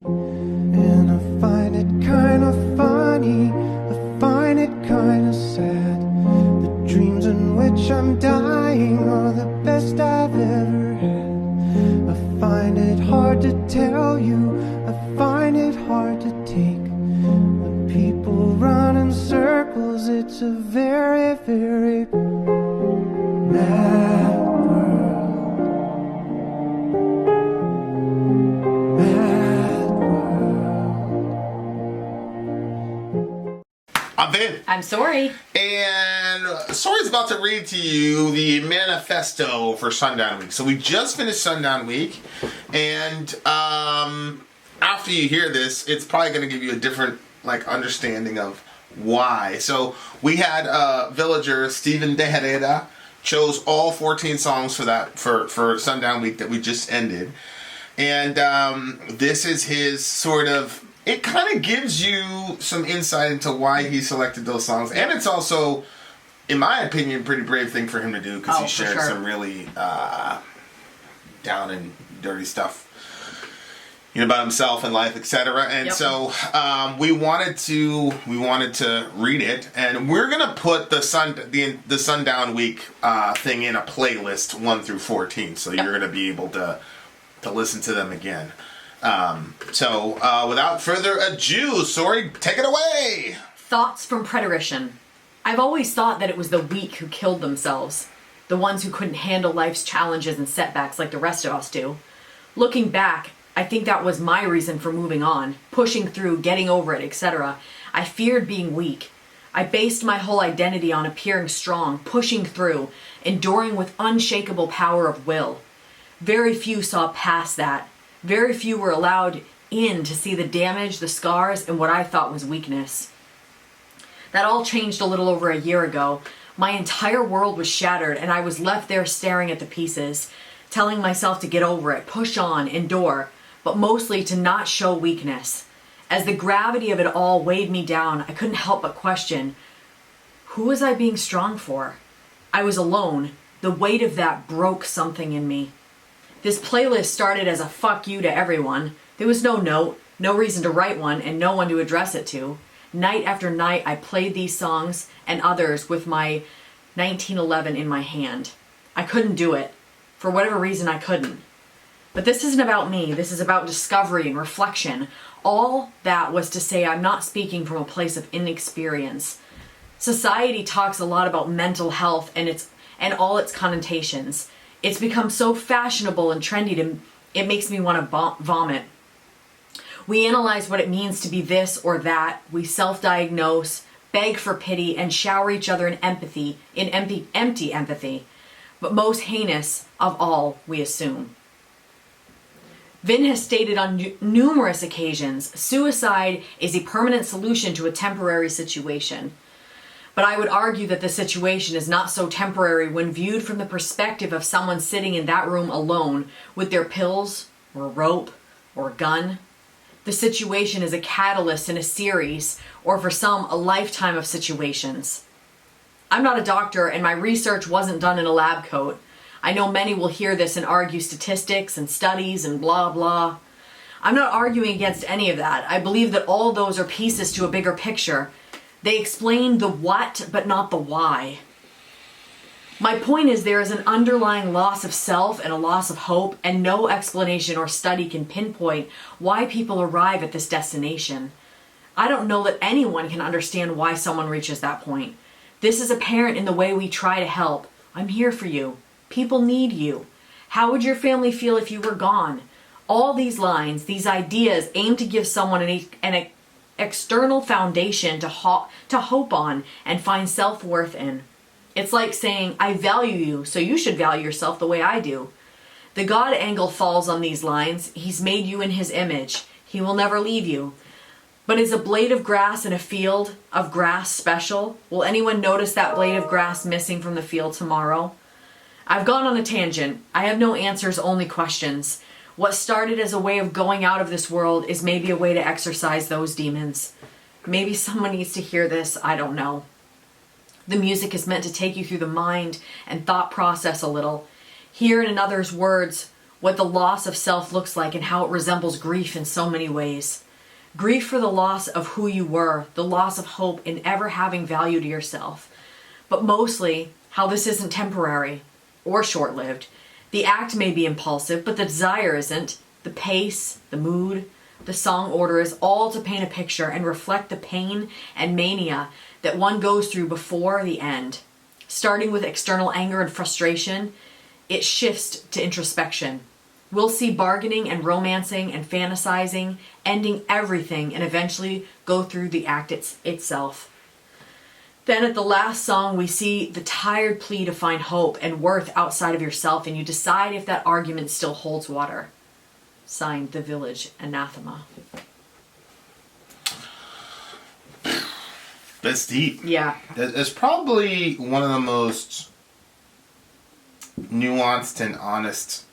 And I find it kind of funny, I find it kind of sad. The dreams in which I'm dying are the best I've ever had. I find it hard to tell you, I find it hard to take. When people run in circles, it's a very, very mad world. Mad world. I'm Vin. I'm Sori. And Sori's about to read to you the Manefesto for Sundown Week. So we just finished Sundown Week, and after you hear this, it's probably going to give you a different understanding of why. So we had villager Stephen De Herrera chose all 14 songs for Sundown Week that we just ended, and this is his sort of. It kind of gives you some insight into why he selected those songs, and it's also, in my opinion, a pretty brave thing for him to do because he shared some really down and dirty stuff, about himself and life, etc. And so we wanted to read it, and we're gonna put the Sundown Week thing in a playlist 1 through 14, so you're gonna be able to listen to them again. So without further ado, Sori, take it away. Thoughts from preterition. I've always thought that it was the weak who killed themselves, the ones who couldn't handle life's challenges and setbacks like the rest of us do. Looking back, I think that was my reason for moving on, pushing through, getting over it, etc. I feared being weak. I based my whole identity on appearing strong, pushing through, enduring with unshakable power of will. Very few saw past that. Very few were allowed in to see the damage, the scars, and what I thought was weakness. That all changed a little over a year ago. My entire world was shattered, and I was left there staring at the pieces, telling myself to get over it, push on, endure, but mostly to not show weakness. As the gravity of it all weighed me down, I couldn't help but question, who was I being strong for? I was alone. The weight of that broke something in me. This playlist started as a fuck you to everyone. There was no note, no reason to write one, and no one to address it to. Night after night, I played these songs and others with my 1911 in my hand. I couldn't do it. For whatever reason, I couldn't. But this isn't about me. This is about discovery and reflection. All that was to say I'm not speaking from a place of inexperience. Society talks a lot about mental health and all its connotations. It's become so fashionable and trendy it makes me want to vomit. We analyze what it means to be this or that. We self-diagnose, beg for pity, and shower each other in empty empathy. But most heinous of all, we assume. Vin has stated on numerous occasions, suicide is a permanent solution to a temporary situation. But I would argue that the situation is not so temporary when viewed from the perspective of someone sitting in that room alone with their pills, or a rope, or a gun. The situation is a catalyst in a series, or for some, a lifetime of situations. I'm not a doctor, and my research wasn't done in a lab coat. I know many will hear this and argue statistics and studies and blah blah. I'm not arguing against any of that. I believe that all those are pieces to a bigger picture. They explain the what, but not the why. My point is there is an underlying loss of self and a loss of hope, and no explanation or study can pinpoint why people arrive at this destination. I don't know that anyone can understand why someone reaches that point. This is apparent in the way we try to help. I'm here for you. People need you. How would your family feel if you were gone? All these lines, these ideas aim to give someone an external foundation to hope on and find self-worth in. It's like saying, I value you, so you should value yourself the way I do. The God angle falls on these lines. He's made you in his image. He will never leave you. But is a blade of grass in a field of grass special? Will anyone notice that blade of grass missing from the field tomorrow? I've gone on a tangent. I have no answers, only questions. What started as a way of going out of this world is maybe a way to exorcise those demons. Maybe someone needs to hear this, I don't know. The music is meant to take you through the mind and thought process a little. Hear in another's words what the loss of self looks like and how it resembles grief in so many ways. Grief for the loss of who you were, the loss of hope in ever having value to yourself. But mostly, how this isn't temporary or short-lived. The act may be impulsive, but the desire isn't. The pace, the mood, the song order is all to paint a picture and reflect the pain and mania that one goes through before the end. Starting with external anger and frustration, it shifts to introspection. We'll see bargaining and romancing and fantasizing, ending everything, and eventually go through the act itself. Then at the last song, we see the tired plea to find hope and worth outside of yourself, and you decide if that argument still holds water. Signed, The Village Anathema. That's deep. Yeah. It's probably one of the most nuanced and honest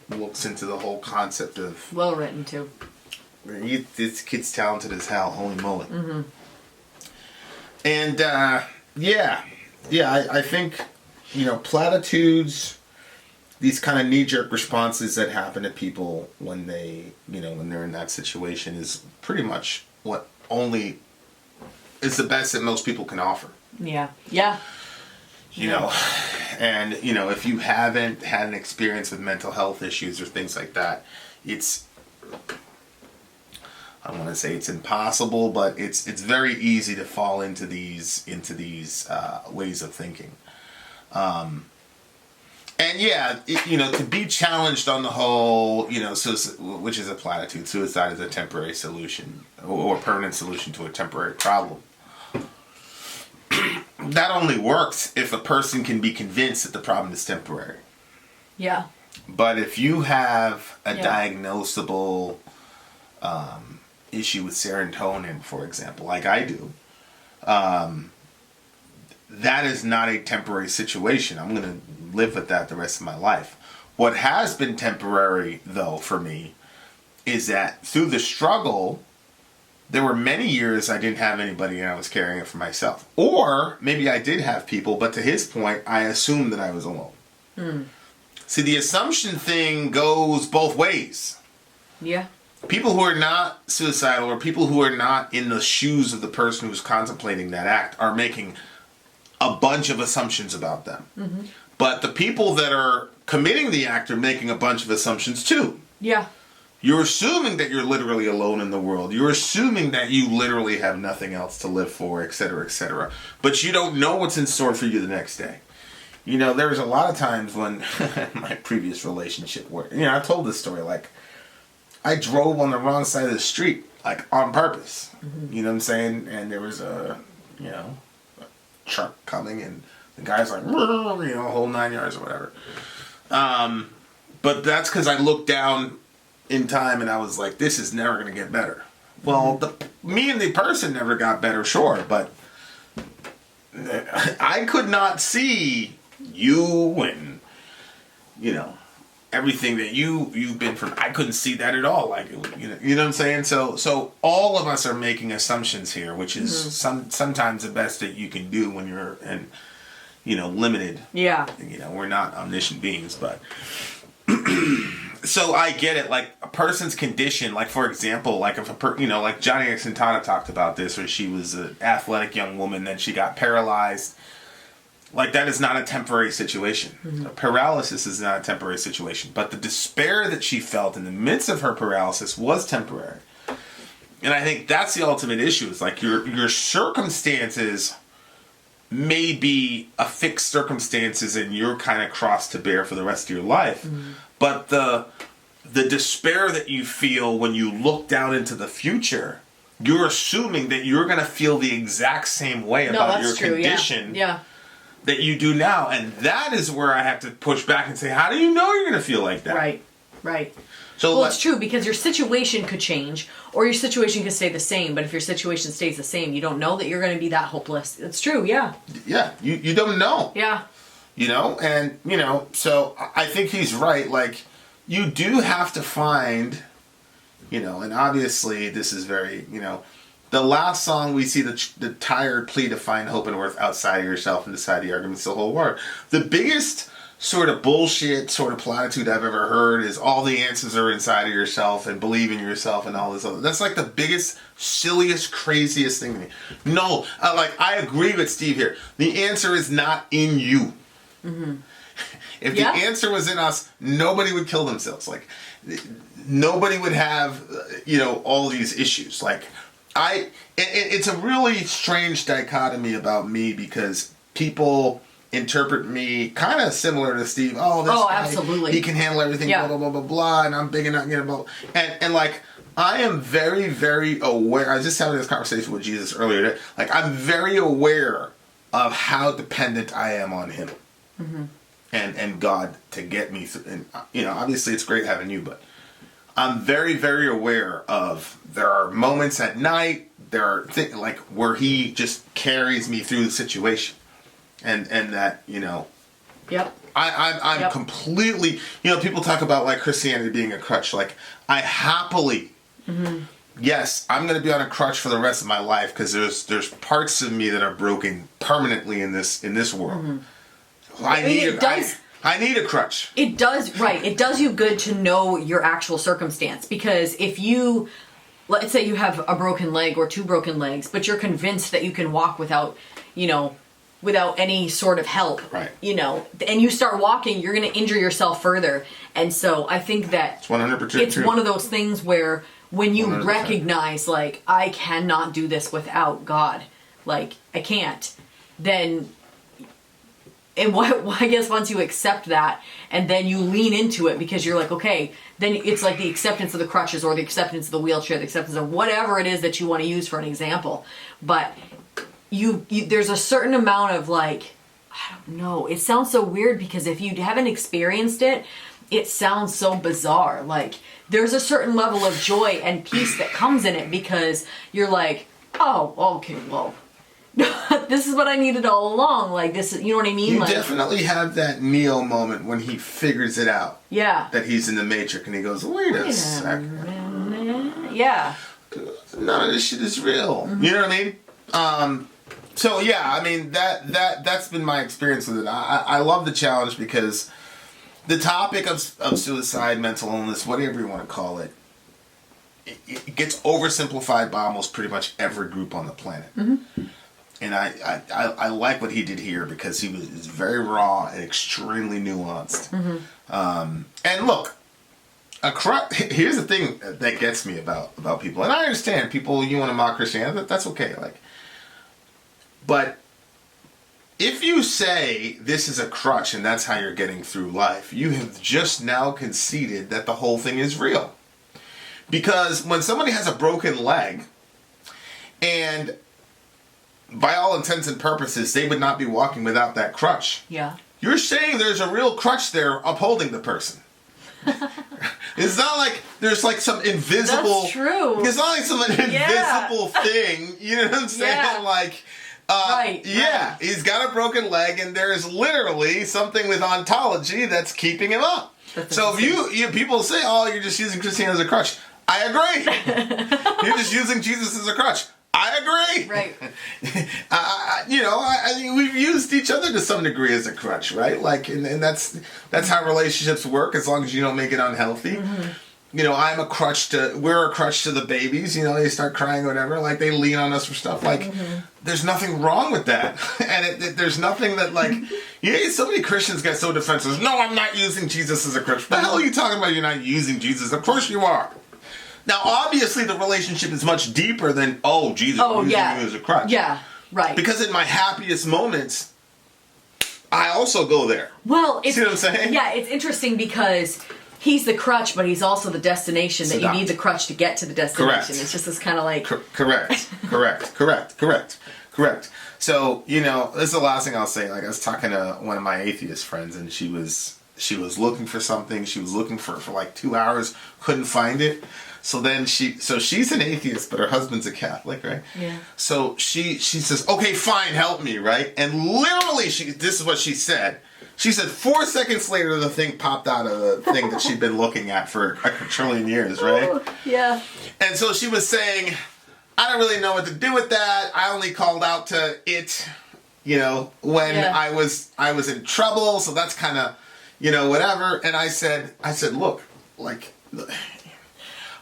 looks into the whole concept of... Well written, too. This kid's talented as hell, holy moly. And, I think, platitudes, these kind of knee-jerk responses that happen to people when they, when they're in that situation is pretty much what only is the best that most people can offer. Yeah. Yeah. You know, and, if you haven't had an experience with mental health issues or things like that, it's... I don't want to say it's impossible, but it's very easy to fall into these ways of thinking, and to be challenged on the whole, which is a platitude. Suicide is a temporary solution or permanent solution to a temporary problem. That only works if a person can be convinced that the problem is temporary. Yeah. But if you have a diagnosable issue with serotonin, for example, like I do, that is not a temporary situation. I'm going to live with that the rest of my life. What has been temporary, though, for me, is that through the struggle, there were many years I didn't have anybody and I was carrying it for myself. Or maybe I did have people, but to his point, I assumed that I was alone. See, the assumption thing goes both ways. Yeah. People who are not suicidal or people who are not in the shoes of the person who's contemplating that act are making a bunch of assumptions about them. But the people that are committing the act are making a bunch of assumptions too. Yeah. You're assuming that you're literally alone in the world. You're assuming that you literally have nothing else to live for, etc., etc. But you don't know what's in store for you the next day. There was a lot of times when my previous relationship where, I told this story, like, I drove on the wrong side of the street, like, on purpose. You know what I'm saying? And there was a truck coming, and the guy's like, whole 9 yards or whatever. But that's because I looked down in time, and I was like, this is never going to get better. Well, me and the person never got better, sure, but I could not see you and, everything that you've been from. I couldn't see that at all. Like, you know what I'm saying? So all of us are making assumptions here, which is sometimes the best that you can do when you're limited. Yeah. We're not omniscient beings, but so I get it. Like, a person's condition, like, for example, like if like Johnny X and Tana talked about this, where she was an athletic young woman, then she got paralyzed. Like, that is not a temporary situation. Paralysis is not a temporary situation. But the despair that she felt in the midst of her paralysis was temporary. And I think that's the ultimate issue. It's like your circumstances may be a fixed circumstances and you're kind of cross to bear for the rest of your life. But the despair that you feel when you look down into the future, you're assuming that you're going to feel the exact same way about your condition. Yeah. That you do now, and that is where I have to push back and say, how do you know you're going to feel like that? Right. So it's true, because your situation could change, or your situation could stay the same, but if your situation stays the same, you don't know that you're going to be that hopeless. It's true, yeah. Yeah, you don't know. Yeah. And, so I think he's right. Like, you do have to find, and obviously this is very, the last song we see the tired plea to find hope and worth outside of yourself and decide the arguments the whole world. The biggest sort of bullshit sort of platitude I've ever heard is all the answers are inside of yourself and believe in yourself and all this other. That's like the biggest, silliest, craziest thing to me. No, I agree with Steve here. The answer is not in you. Mm-hmm. If the answer was in us, nobody would kill themselves. Like, nobody would have, all these issues. Like, it's a really strange dichotomy about me because people interpret me kind of similar to Steve. Oh, this guy, absolutely. He can handle everything, blah, blah, blah, blah, blah, and I'm big enough, blah. And like, I am very, very aware. I was just having this conversation with Jesus earlier today. Like, I'm very aware of how dependent I am on him. Mm-hmm. And God to get me through. And, obviously it's great having you, but I'm very, very aware of there are moments at night, there are things like where he just carries me through the situation. And that, Yep. I'm completely, people talk about like Christianity being a crutch. Like, I happily, yes, I'm going to be on a crutch for the rest of my life because there's parts of me that are broken permanently in this world. Mm-hmm. I need a crutch. It does, right. It does you good to know your actual circumstance, because if you, let's say you have a broken leg or 2 broken legs, but you're convinced that you can walk without any sort of help, right. And you start walking, you're going to injure yourself further. And so I think that it's 100% it's true. One of those things where when you 100%. recognize, like, I cannot do this without God, like, I can't, then... And I guess once you accept that, and then you lean into it because you're like, okay, then it's like the acceptance of the crutches or the acceptance of the wheelchair, the acceptance of whatever it is that you want to use for an example. But you there's a certain amount of, like, I don't know, it sounds so weird because if you haven't experienced it, it sounds so bizarre. Like, there's a certain level of joy and peace that comes in it because you're like, oh, okay, well, this is what I needed all along. Like, this is, you know what I mean? You definitely have that Neo moment when he figures it out. Yeah. That he's in the Matrix and he goes, wait a second. Yeah. None of this shit is real. Mm-hmm. You know what I mean? So yeah, I mean, that's been my experience with it. I love the challenge because the topic of suicide, mental illness, whatever you want to call it, it gets oversimplified by almost pretty much every group on the planet. Mm-hmm. And I like what he did here because he was very raw and extremely nuanced. Mm-hmm. And look, here's the thing that gets me about people. And I understand people, you want to mock Christianity, that's okay. Like, but if you say this is a crutch and that's how you're getting through life, you have just now conceded that the whole thing is real. Because when somebody has a broken leg and by all intents and purposes, they would not be walking without that crutch. Yeah. You're saying there's a real crutch there upholding the person. It's not like there's like some invisible... That's true. It's not like some invisible thing. You know what I'm saying? Yeah. Like... right. Yeah, right. He's got a broken leg and there's literally something with ontology that's keeping him up. So if you people say, oh, you're just using Christianity as a crutch. I agree. You're just using Jesus as a crutch. I agree. Right. I think we've used each other to some degree as a crutch, right? Like, and that's how relationships work. As long as you don't make it unhealthy. Mm-hmm. We're a crutch to the babies. They start crying or whatever. Like, they lean on us for stuff. Like, there's nothing wrong with that. And there's nothing that, like, so many Christians get so defensive. No, I'm not using Jesus as a crutch. What the hell are you talking about? You're not using Jesus. Of course you are. Now, obviously, the relationship is much deeper than, Jesus using you as a crutch. Yeah, right. Because in my happiest moments, I also go there. Well, see what I'm saying? Yeah, it's interesting because he's the crutch, but he's also the destination that you need the crutch to get to the destination. Correct. It's just this kind of like... Correct. So, this is the last thing I'll say. Like, I was talking to one of my atheist friends, and she was looking for something. She was looking for like 2 hours, couldn't find it. So then she's an atheist, but her husband's a Catholic, right? Yeah. So she says, okay, fine, help me, right? And literally, this is what she said. She said 4 seconds later, the thing popped out of the thing that she'd been looking at for a trillion years, right? Oh, yeah. And so she was saying, I don't really know what to do with that. I only called out to it, when I was in trouble. So that's kind of, whatever. And I said, look, like,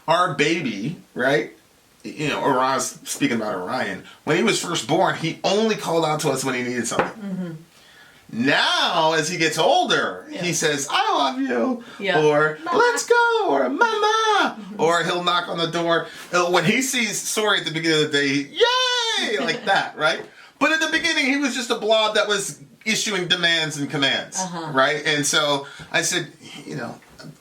our baby, right? Or I was speaking about Orion. When he was first born, he only called out to us when he needed something. Mm-hmm. Now, as he gets older, he says, I love you, or Mama. Let's go, or Mama, or he'll knock on the door. When he sees Sori at the beginning of the day, yay, like that, right? But at the beginning, he was just a blob that was issuing demands and commands, right? And so I said,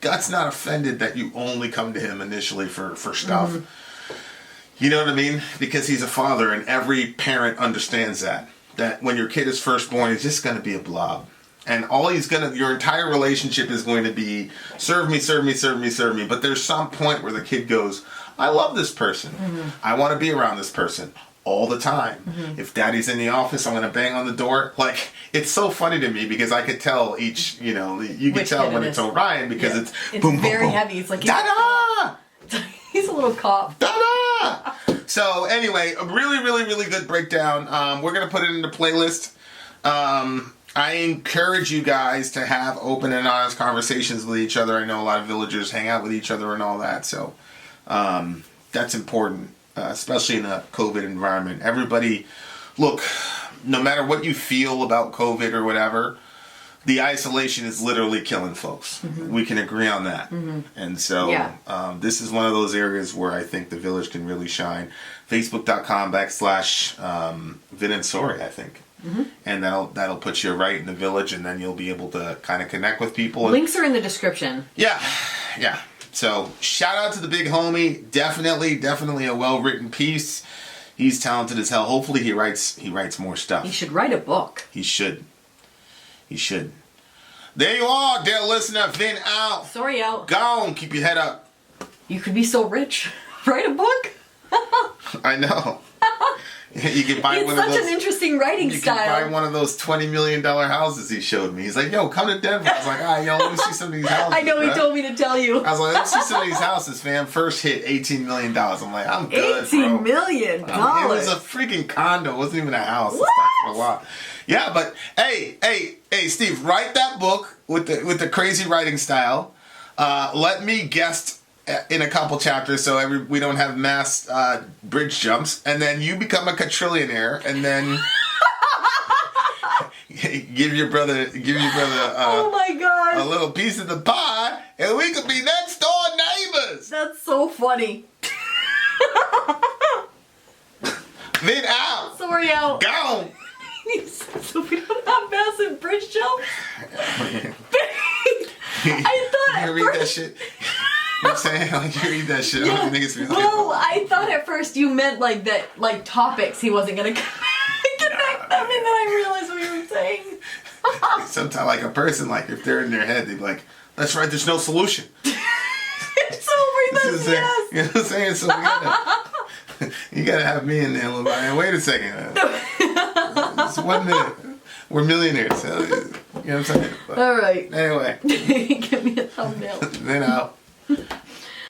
God's not offended that you only come to him initially for stuff. Mm-hmm. You know what I mean? Because he's a father, and every parent understands that when your kid is first born, he's just going to be a blob. And your entire relationship is going to be, serve me, serve me, serve me, serve me. But there's some point where the kid goes, I love this person. Mm-hmm. I want to be around this person all the time. Mm-hmm. If daddy's in the office, I'm going to bang on the door. Like, it's so funny to me because I could tell you can tell when it's Orion because it's boom, very boom, heavy. It's like, da-da! He's a little cop. Da-da! So anyway, a really, really, really good breakdown. We're going to put it in the playlist. I encourage you guys to have open and honest conversations with each other. I know a lot of villagers hang out with each other and all that. So that's important, especially in a COVID environment. Everybody, look, no matter what you feel about COVID or whatever, the isolation is literally killing folks. Mm-hmm. We can agree on that. Mm-hmm. And so this is one of those areas where I think the village can really shine. Facebook.com/Vin and Sori, I think. Mm-hmm. And that'll put you right in the village, and then you'll be able to kind of connect with people. Links are in the description. Yeah. So shout out to the big homie. Definitely a well-written piece. He's talented as hell. Hopefully he writes more stuff. He should write a book. He should. There you are, dear listener. Vin out. Sori out. Go on. Keep your head up. You could be so rich. Write a book. I know. You can buy it's one such of those, an interesting writing style. You can buy one of those $20 million houses he showed me. He's like, yo, come to Denver. I was like, let me see some of these houses. I know, he told me to tell you. I was like, let's see some of these houses, fam. First hit, $18 million. I'm like, I'm good, $18 million? It was a freaking condo. It wasn't even a house. What? A lot. Yeah, but hey, Steve, write that book with the crazy writing style. Let me guest in a couple chapters so we don't have mass bridge jumps, and then you become a quadrillionaire, and then give your brother oh my God, a little piece of the pie, and we could be next door neighbors. That's so funny. Vin out. Sori out. Go. So we don't have massive bridge jumps. I thought you read that shit. You know what I'm saying? Like, you read that shit. Yeah. I thought at first you meant like that, like topics he wasn't gonna connect them, and then I realized what you were saying. Sometimes, like a person, like if they're in their head, they'd be like, "That's right. There's no solution. It's over. Yes. You know what I'm saying? So you gotta have me in there a little bit. And wait a second. It's 1 minute. We're millionaires. So, you know what I'm saying? But all right. Anyway. Give me a thumbnail. Then out.